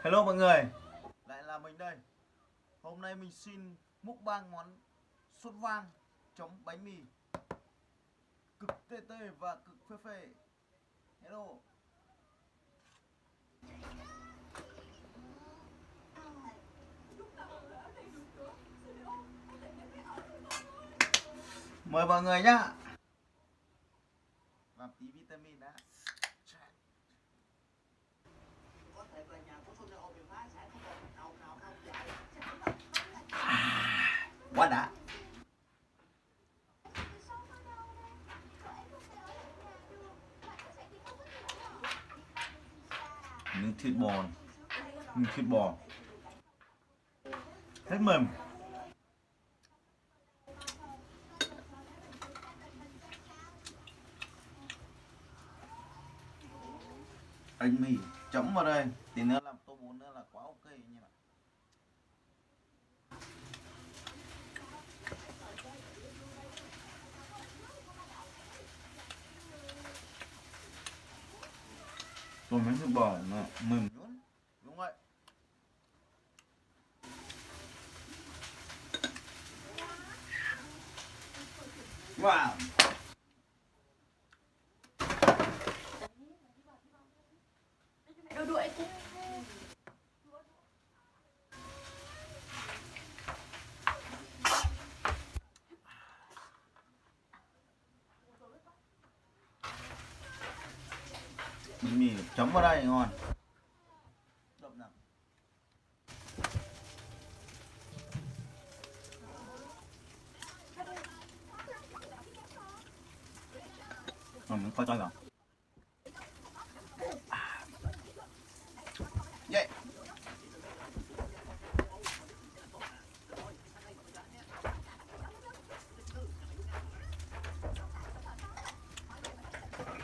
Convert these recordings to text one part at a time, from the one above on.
Hello mọi người, lại là mình đây. Hôm nay mình xin mukbang món sốt vang chấm bánh mì cực tê tê và cực phê phê. Hello. Mời mọi người nhá. Làm tí vitamin đã. Quá đã. Miếng thịt bò rất mềm. Bánh mì chấm vào đây, tí nữa làm tô bún nữa là quá ok nha bạn. Rồi miếng thịt bò nó mềm nhũn, đúng vậy. Wow. Đuổi chứ. Bánh mì chấm vào đây ngon. Đậm nào. Mình khoai tây vào. Yeah.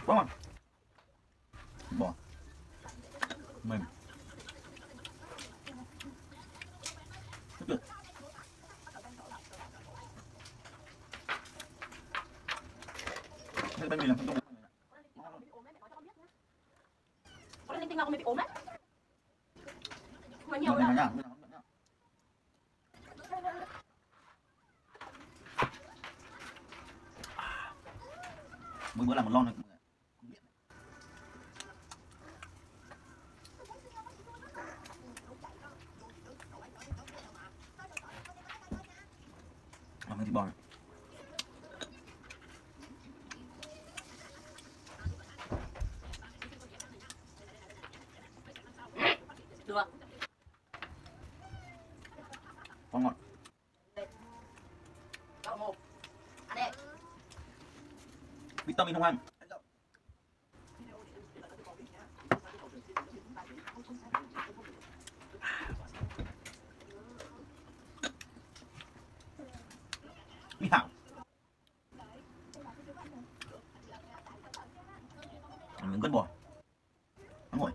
Quá ngon. Bò mềm rất tuyệt. Đây bánh mì làm không Có linh tinh nào không bị ốm đấy. Mà nhiều nhiều nhá. Mỗi bữa làm một lon này. Làm cái thịt bò này. được. Quá ngọt. Cậu một. Ăn đi. Vitamin không ăn. Mỹ hảo. Miếng gân bò. Ngon ngồi.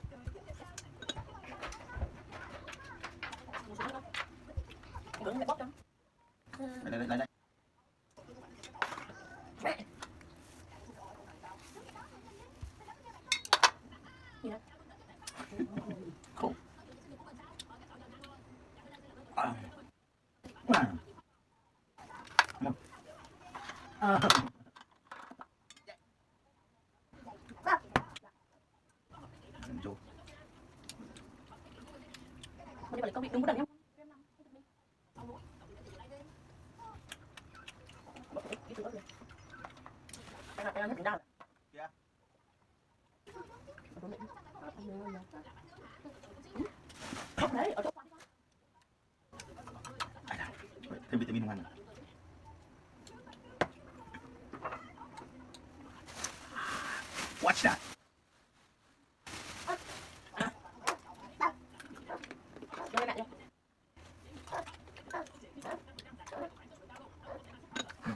Đứng để bóp cho. Đây. Khổ. Bây giờ công việc đừng có đần nhá. Em hết đau. Không đấy, ở chỗ quan. Thêm vitamin không ăn. Watch that.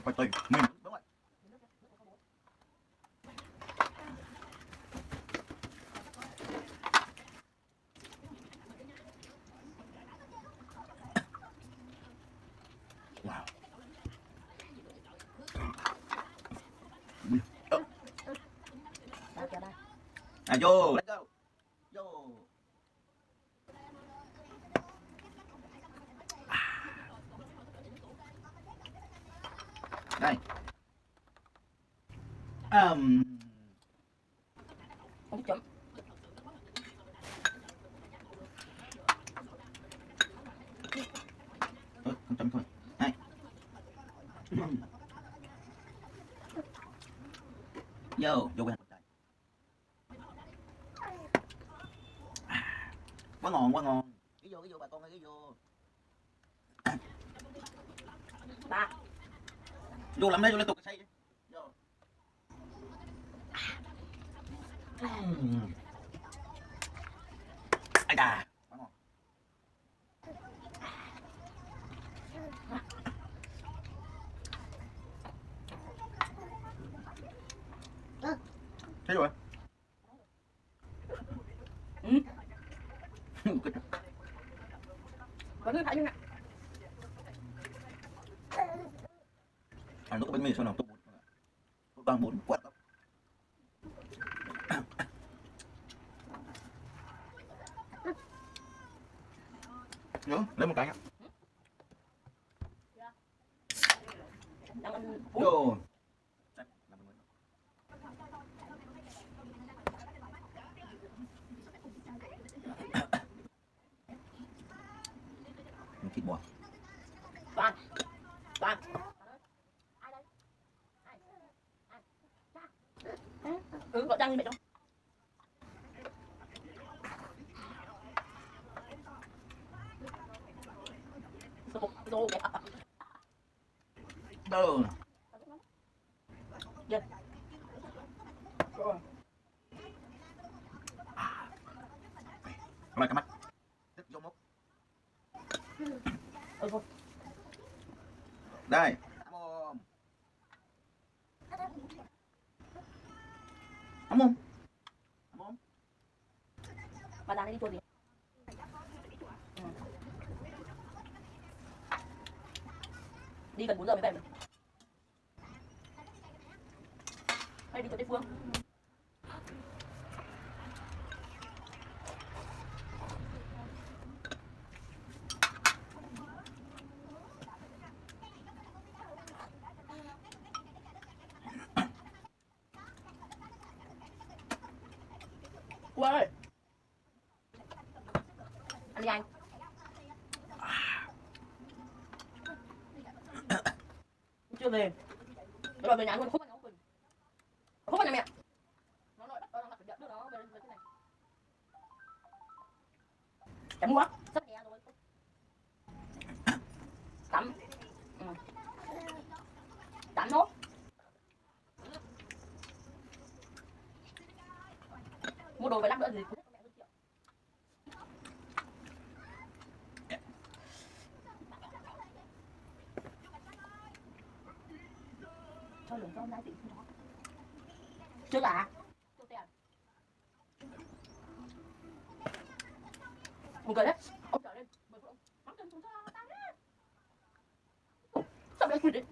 Khoai tây mềm đúng rồi. Wow. Vô, let's go. Vô. Đây. Không chấm. Không chấm thôi. Này. Vô quen. Quá ngon, quá ngon. Cái vô bà con ơi, cái vô. Ba. Vô làm đây, vô liên tục cái xây. Vô. Ai da. Quá ngon. Thấy rồi. Vẫn cứ thấy như này. Nó có bánh mì sao nào tốt bún. Tốt bằng bún quạt lắm. Nhớ, lấy một cái nhá. Đang ăn bún. Vô. Thịt bò. Toàn. Gọi Trang như mẹ đâu. Rô đẹp. Đâu. Yes. Rồi. Cái mắt. Tức vô mốc. Thôi. Đây. Ấm không? Bà đang đi chua gì? Đi gần 4 giờ mới về. Hay đi chỗ địa phương. Ui ơi. Ăn đi anh. Chưa về. Rồi về nhà luôn, không ăn nấu mình. Không ăn nhà mẹ. Nó nói bắt nó phải đưa nó về thế này. Chấm quá, sắp nghe rồi. Tắm. Tắm nốt. Mua đồ về lát nữa thì cho lượng cho lái tỉnh đó. Chưa cả. Một cười đấy. Ông trở lên. Mắm chân chúng ta. Sao lại quỷ đấy?